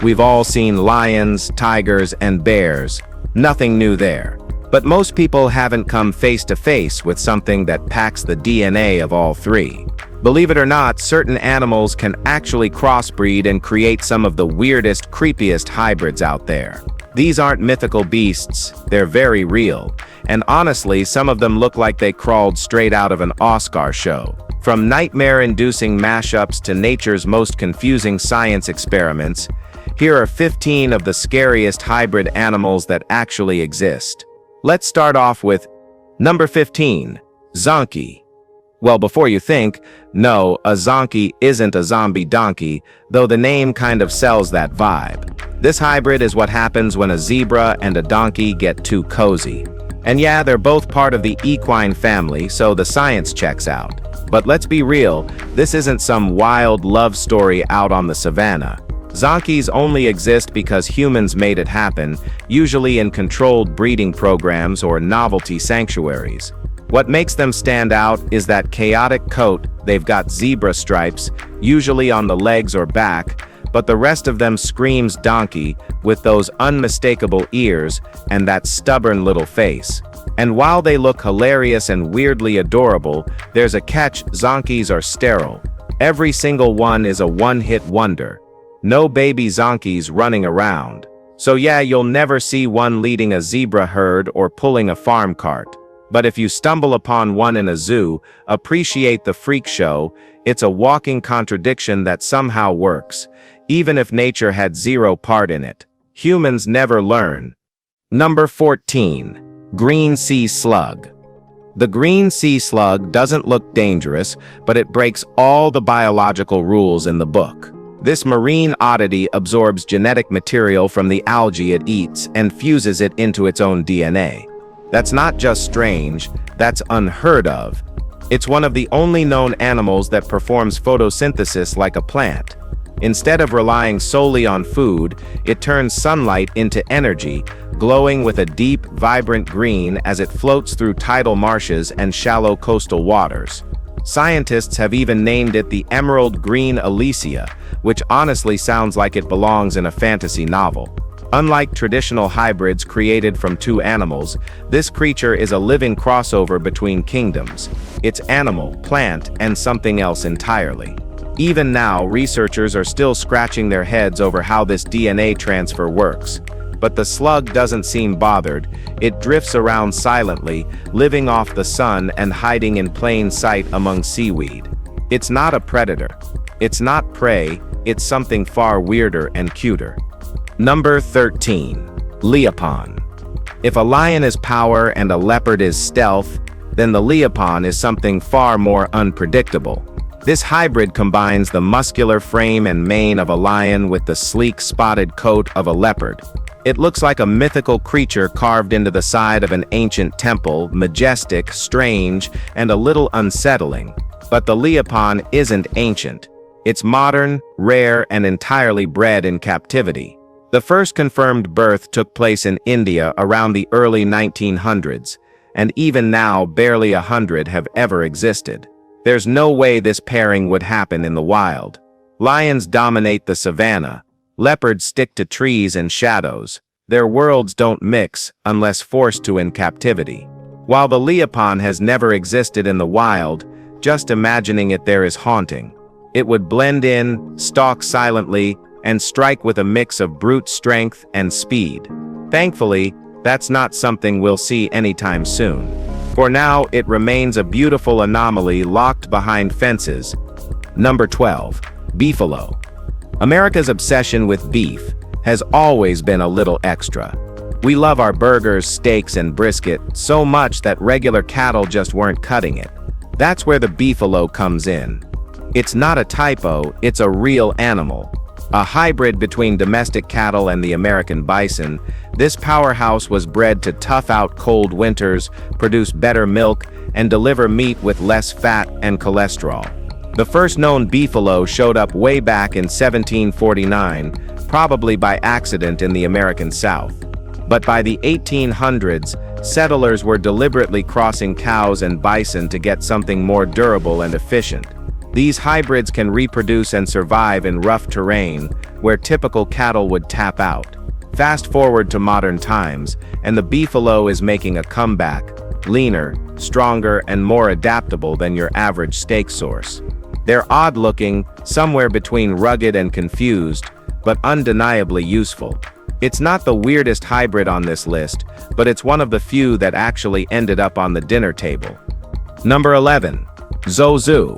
We've all seen lions, tigers, and bears. Nothing new there. But most people haven't come face to face with something that packs the DNA of all three. Believe it or not, certain animals can actually crossbreed and create some of the weirdest, creepiest hybrids out there. These aren't mythical beasts, they're very real. And honestly, some of them look like they crawled straight out of an Oscar show. From nightmare-inducing mashups to nature's most confusing science experiments, here are 15 of the scariest hybrid animals that actually exist. Let's start off with number 15, Zonkey. Well, before you think, no, a zonkey isn't a zombie donkey, though the name kind of sells that vibe. This hybrid is what happens when a zebra and a donkey get too cozy. And yeah, they're both part of the equine family, so the science checks out. But let's be real, this isn't some wild love story out on the savannah. Zonkeys only exist because humans made it happen, usually in controlled breeding programs or novelty sanctuaries. What makes them stand out is that chaotic coat. They've got zebra stripes, usually on the legs or back, but the rest of them screams donkey with those unmistakable ears and that stubborn little face. And while they look hilarious and weirdly adorable, there's a catch: zonkeys are sterile. Every single one is a one-hit wonder. No baby zonkeys running around. So yeah, you'll never see one leading a zebra herd or pulling a farm cart. But if you stumble upon one in a zoo, appreciate the freak show. It's a walking contradiction that somehow works, even if nature had zero part in it. Humans never learn. Number 14, green sea slug. The green sea slug doesn't look dangerous, but it breaks all the biological rules in the book. This marine oddity absorbs genetic material from the algae it eats and fuses it into its own DNA. That's not just strange, that's unheard of. It's one of the only known animals that performs photosynthesis like a plant. Instead of relying solely on food, it turns sunlight into energy, glowing with a deep, vibrant green as it floats through tidal marshes and shallow coastal waters. Scientists have even named it the emerald green Alicia, which honestly sounds like it belongs in a fantasy novel. Unlike traditional hybrids created from two animals, this creature is a living crossover between kingdoms. It's animal, plant, and something else entirely. Even now, researchers are still scratching their heads over how this DNA transfer works. But the slug doesn't seem bothered. It drifts around silently, living off the sun and hiding in plain sight among seaweed. It's not a predator. It's not prey. It's something far weirder and cuter. Number 13, Leopon. If a lion is power and a leopard is stealth, then the Leopon is something far more unpredictable. This hybrid combines the muscular frame and mane of a lion with the sleek spotted coat of a leopard. It looks like a mythical creature carved into the side of an ancient temple, majestic, strange, and a little unsettling. But the Leopon isn't ancient. It's modern, rare, and entirely bred in captivity. The first confirmed birth took place in India around the early 1900s, and even now barely 100 have ever existed. There's no way this pairing would happen in the wild. Lions dominate the savannah. Leopards stick to trees and shadows. Their worlds don't mix unless forced to in captivity. While the Leopon has never existed in the wild, just imagining it there is haunting. It would blend in, stalk silently, and strike with a mix of brute strength and speed. Thankfully, that's not something we'll see anytime soon. For now, it remains a beautiful anomaly locked behind fences. Number 12, Beefalo. America's obsession with beef has always been a little extra. We love our burgers, steaks, and brisket so much that regular cattle just weren't cutting it. That's where the beefalo comes in. It's not a typo, it's a real animal. A hybrid between domestic cattle and the American bison, this powerhouse was bred to tough out cold winters, produce better milk, and deliver meat with less fat and cholesterol. The first known beefalo showed up way back in 1749, probably by accident in the American South. But by the 1800s, settlers were deliberately crossing cows and bison to get something more durable and efficient. These hybrids can reproduce and survive in rough terrain, where typical cattle would tap out. Fast forward to modern times, and the beefalo is making a comeback, leaner, stronger, and more adaptable than your average steak source. They're odd-looking, somewhere between rugged and confused, but undeniably useful. It's not the weirdest hybrid on this list, but it's one of the few that actually ended up on the dinner table. Number 11. Zoo.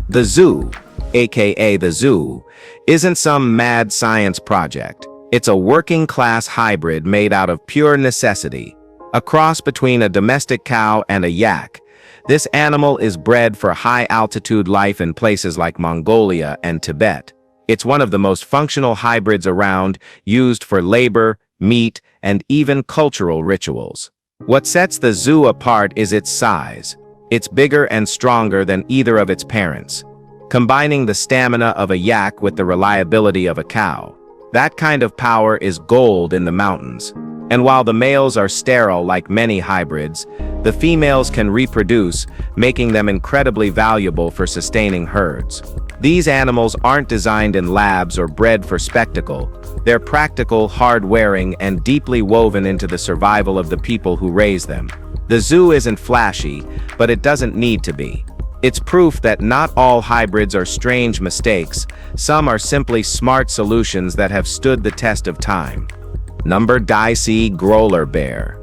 The zoo, aka the zoo, isn't some mad science project. It's a working-class hybrid made out of pure necessity. A cross between a domestic cow and a yak. This animal is bred for high-altitude life in places like Mongolia and Tibet. It's one of the most functional hybrids around, used for labor, meat, and even cultural rituals. What sets the zoo apart is its size. It's bigger and stronger than either of its parents, combining the stamina of a yak with the reliability of a cow. That kind of power is gold in the mountains. And while the males are sterile like many hybrids, the females can reproduce, making them incredibly valuable for sustaining herds. These animals aren't designed in labs or bred for spectacle. They're practical, hard-wearing, and deeply woven into the survival of the people who raise them. The zoo isn't flashy, but it doesn't need to be. It's proof that not all hybrids are strange mistakes. Some are simply smart solutions that have stood the test of time. Number 10. Polar bear.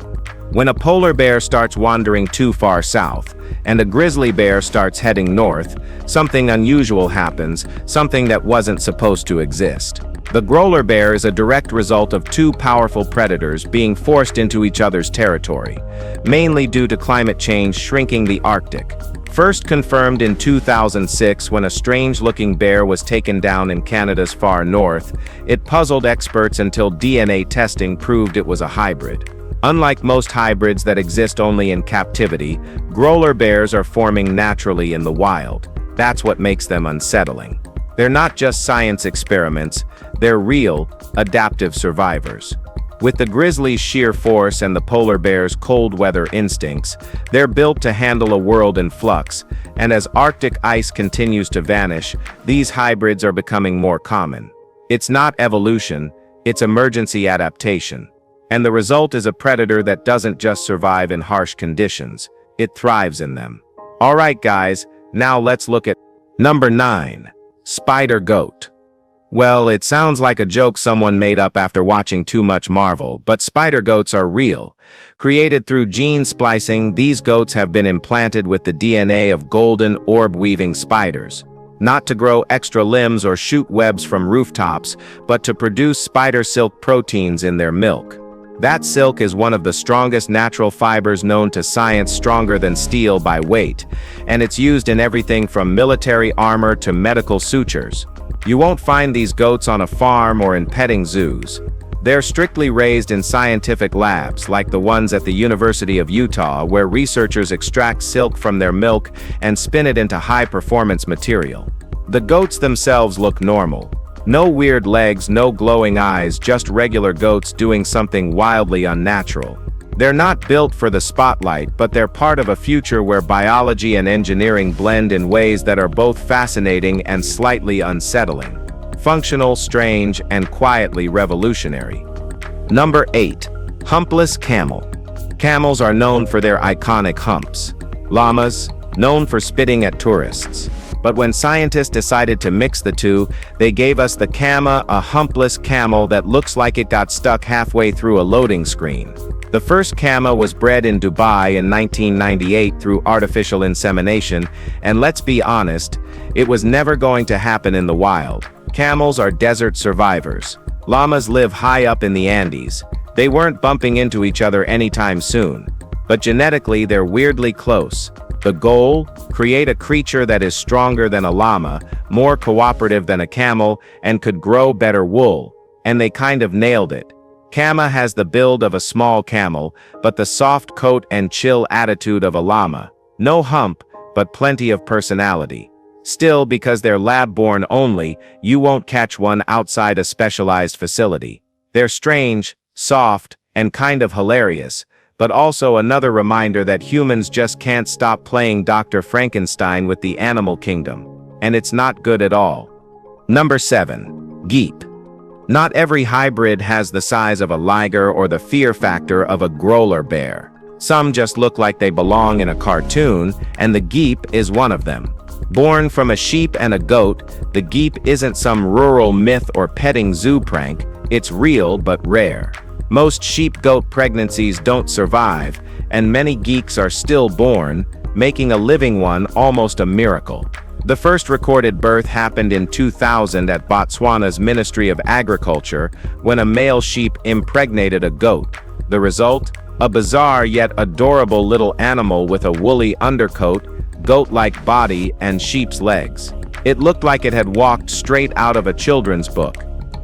When a polar bear starts wandering too far south, and a grizzly bear starts heading north, something unusual happens, something that wasn't supposed to exist. The polar bear is a direct result of two powerful predators being forced into each other's territory, mainly due to climate change shrinking the Arctic. First confirmed in 2006 when a strange-looking bear was taken down in Canada's far north, it puzzled experts until DNA testing proved it was a hybrid. Unlike most hybrids that exist only in captivity, polar bears are forming naturally in the wild. That's what makes them unsettling. They're not just science experiments, they're real, adaptive survivors. With the grizzly's sheer force and the polar bear's cold weather instincts, they're built to handle a world in flux, and as Arctic ice continues to vanish, these hybrids are becoming more common. It's not evolution, it's emergency adaptation. And the result is a predator that doesn't just survive in harsh conditions, it thrives in them. Alright guys, now let's look at number 9. Spider goat. Well, it sounds like a joke someone made up after watching too much Marvel, but spider goats are real. Created through gene splicing, these goats have been implanted with the DNA of golden orb-weaving spiders. Not to grow extra limbs or shoot webs from rooftops, but to produce spider silk proteins in their milk. That silk is one of the strongest natural fibers known to science, stronger than steel by weight, and it's used in everything from military armor to medical sutures. You won't find these goats on a farm or in petting zoos. They're strictly raised in scientific labs, like the ones at the University of Utah, where researchers extract silk from their milk and spin it into high-performance material. The goats themselves look normal. No weird legs, no glowing eyes, just regular goats doing something wildly unnatural. They're not built for the spotlight, but they're part of a future where biology and engineering blend in ways that are both fascinating and slightly unsettling. Functional, strange, and quietly revolutionary. Number 8. Humpless camel. Camels are known for their iconic humps. Llamas, known for spitting at tourists. But when scientists decided to mix the two, they gave us the Cama, a humpless camel that looks like it got stuck halfway through a loading screen. The first Cama was bred in Dubai in 1998 through artificial insemination, and let's be honest, it was never going to happen in the wild. Camels are desert survivors. Llamas live high up in the Andes. They weren't bumping into each other anytime soon. But genetically, they're weirdly close. The goal? Create a creature that is stronger than a llama, more cooperative than a camel, and could grow better wool. And they kind of nailed it. Cama has the build of a small camel, but the soft coat and chill attitude of a llama. No hump, but plenty of personality. Still, because they're lab-born only, you won't catch one outside a specialized facility. They're strange, soft, and kind of hilarious, but also another reminder that humans just can't stop playing Dr. Frankenstein with the animal kingdom. And it's not good at all. Number 7. Geep. Not every hybrid has the size of a liger or the fear factor of a growler bear. Some just look like they belong in a cartoon, and the geep is one of them. Born from a sheep and a goat, the geep isn't some rural myth or petting zoo prank, it's real but rare. Most sheep-goat pregnancies don't survive, and many geeks are still born, making a living one almost a miracle. The first recorded birth happened in 2000 at Botswana's Ministry of Agriculture when a male sheep impregnated a goat. The result? A bizarre yet adorable little animal with a woolly undercoat, goat-like body, and sheep's legs. It looked like it had walked straight out of a children's book.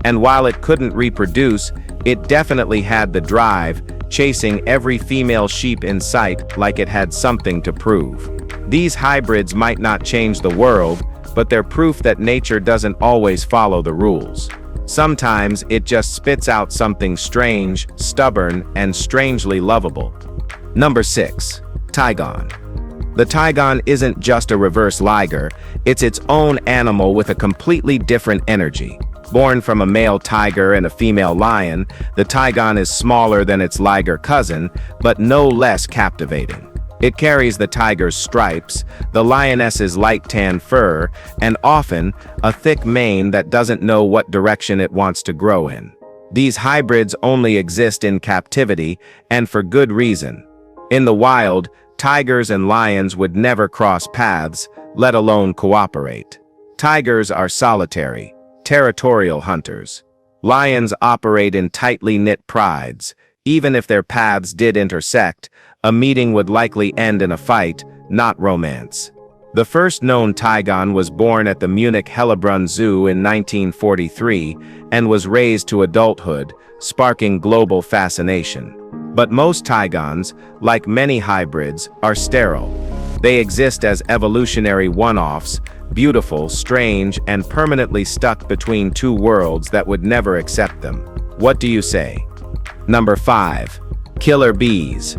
And while it couldn't reproduce, it definitely had the drive, chasing every female sheep in sight like it had something to prove. These hybrids might not change the world, but they're proof that nature doesn't always follow the rules. Sometimes it just spits out something strange, stubborn, and strangely lovable. Number 6. Tigon. The tigon isn't just a reverse liger, it's its own animal with a completely different energy. Born from a male tiger and a female lion, the tigon is smaller than its liger cousin, but no less captivating. It carries the tiger's stripes, the lioness's light tan fur, and often, a thick mane that doesn't know what direction it wants to grow in. These hybrids only exist in captivity, and for good reason. In the wild, tigers and lions would never cross paths, let alone cooperate. Tigers are solitary, territorial hunters. Lions operate in tightly knit prides. Even if their paths did intersect, a meeting would likely end in a fight, not romance. The first known tigon was born at the Munich Hellebrunn Zoo in 1943 and was raised to adulthood, sparking global fascination. But most tigons, like many hybrids, are sterile. They exist as evolutionary one-offs, beautiful, strange, and permanently stuck between two worlds that would never accept them. What do you say? Number 5. Killer bees.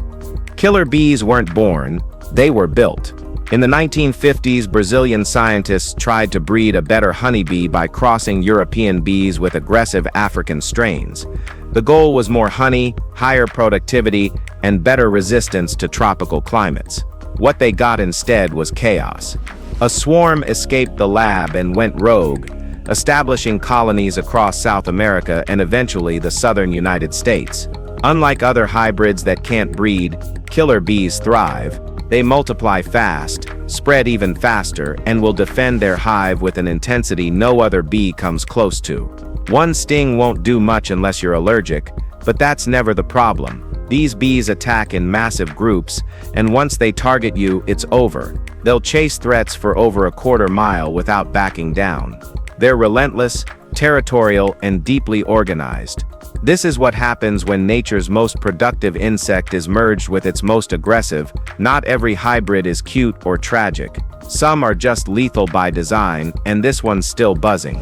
Killer bees weren't born, they were built. In the 1950s, Brazilian scientists tried to breed a better honeybee by crossing European bees with aggressive African strains. The goal was more honey, higher productivity, and better resistance to tropical climates. What they got instead was chaos. A swarm escaped the lab and went rogue, establishing colonies across South America and eventually the southern United States. Unlike other hybrids that can't breed, killer bees thrive. They multiply fast, spread even faster, and will defend their hive with an intensity no other bee comes close to. One sting won't do much unless you're allergic, but that's never the problem. These bees attack in massive groups, and once they target you, it's over. They'll chase threats for over a quarter mile without backing down. They're relentless, territorial, and deeply organized. This is what happens when nature's most productive insect is merged with its most aggressive. Not every hybrid is cute or tragic. Some are just lethal by design, and this one's still buzzing.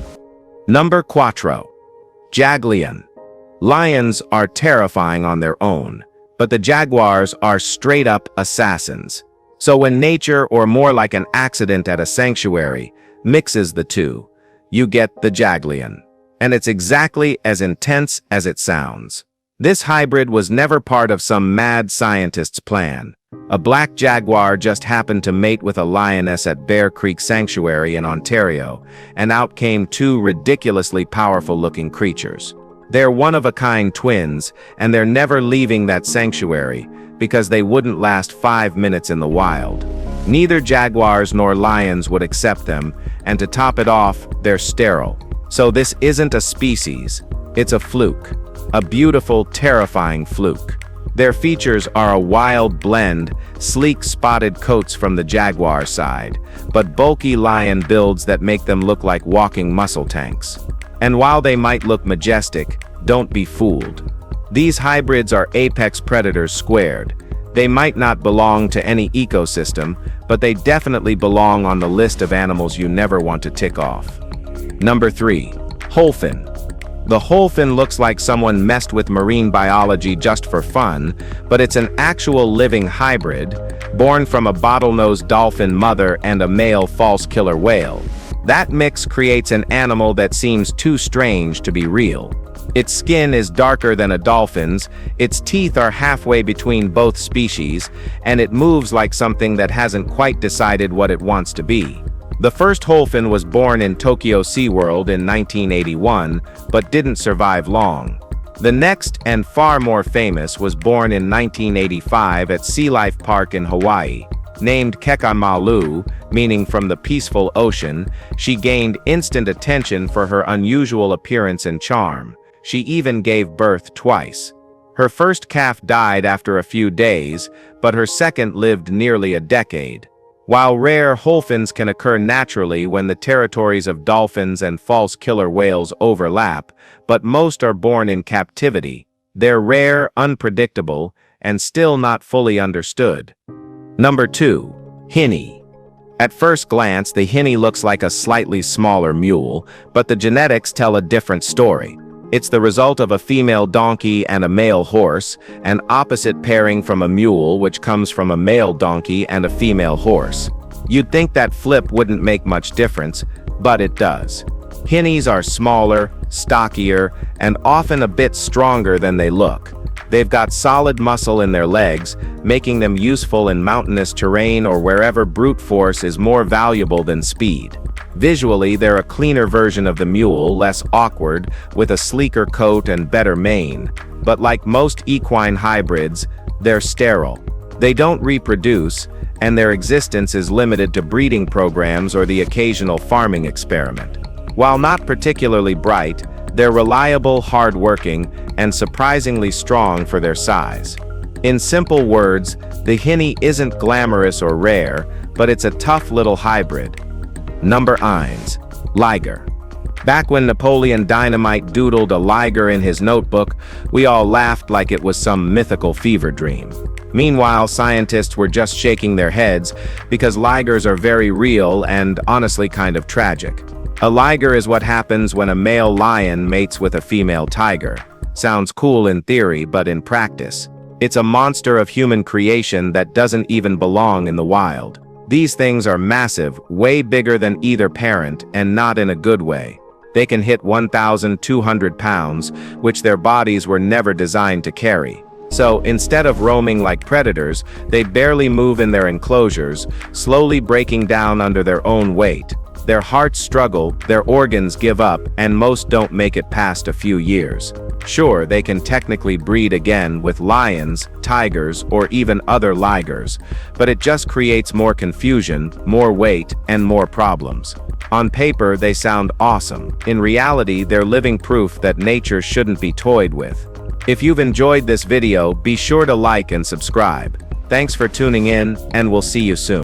Number 4. Jaglion. Lions are terrifying on their own, but the jaguars are straight-up assassins. So when nature, or more like an accident at a sanctuary, mixes the two, you get the Jaglion. And it's exactly as intense as it sounds. This hybrid was never part of some mad scientist's plan. A black jaguar just happened to mate with a lioness at Bear Creek Sanctuary in Ontario, and out came two ridiculously powerful-looking creatures. They're one-of-a-kind twins, and they're never leaving that sanctuary, because they wouldn't last 5 minutes in the wild. Neither jaguars nor lions would accept them, and to top it off, they're sterile. So this isn't a species, it's a fluke. A beautiful, terrifying fluke. Their features are a wild blend, sleek spotted coats from the jaguar side, but bulky lion builds that make them look like walking muscle tanks. And while they might look majestic, don't be fooled. These hybrids are apex predators squared. They might not belong to any ecosystem, but they definitely belong on the list of animals you never want to tick off. Number 3. Wholphin. The wholphin looks like someone messed with marine biology just for fun, but it's an actual living hybrid, born from a bottlenose dolphin mother and a male false killer whale. That mix creates an animal that seems too strange to be real. Its skin is darker than a dolphin's, its teeth are halfway between both species, and it moves like something that hasn't quite decided what it wants to be. The first Holphin was born in Tokyo SeaWorld in 1981, but didn't survive long. The next, and far more famous, was born in 1985 at Sea Life Park in Hawaii. Named Kekamalu, meaning from the peaceful ocean, she gained instant attention for her unusual appearance and charm. She even gave birth twice. Her first calf died after a few days, but her second lived nearly a decade. While rare, Holphins can occur naturally when the territories of dolphins and false killer whales overlap, but most are born in captivity. They're rare, unpredictable, and still not fully understood. Number 2. Hinny. At first glance, the Hinny looks like a slightly smaller mule, but the genetics tell a different story. It's the result of a female donkey and a male horse, an opposite pairing from a mule which comes from a male donkey and a female horse. You'd think that flip wouldn't make much difference, but it does. Hinnies are smaller, stockier, and often a bit stronger than they look. They've got solid muscle in their legs, making them useful in mountainous terrain or wherever brute force is more valuable than speed. Visually, they're a cleaner version of the mule, less awkward, with a sleeker coat and better mane. But like most equine hybrids, they're sterile. They don't reproduce, and their existence is limited to breeding programs or the occasional farming experiment. While not particularly bright, they're reliable, hard-working, and surprisingly strong for their size. In simple words, the Hinny isn't glamorous or rare, but it's a tough little hybrid. Number 1. Liger. Back when Napoleon Dynamite doodled a liger in his notebook, we all laughed like it was some mythical fever dream. Meanwhile, scientists were just shaking their heads because ligers are very real and honestly kind of tragic. A liger is what happens when a male lion mates with a female tiger. Sounds cool in theory, but in practice, it's a monster of human creation that doesn't even belong in the wild. These things are massive, way bigger than either parent, and not in a good way. They can hit 1,200 pounds, which their bodies were never designed to carry. So, instead of roaming like predators, they barely move in their enclosures, slowly breaking down under their own weight. Their hearts struggle, their organs give up, and most don't make it past a few years. Sure, they can technically breed again with lions, tigers, or even other ligers, but it just creates more confusion, more weight, and more problems. On paper, they sound awesome. In reality, they're living proof that nature shouldn't be toyed with. If you've enjoyed this video, be sure to like and subscribe. Thanks for tuning in, and we'll see you soon.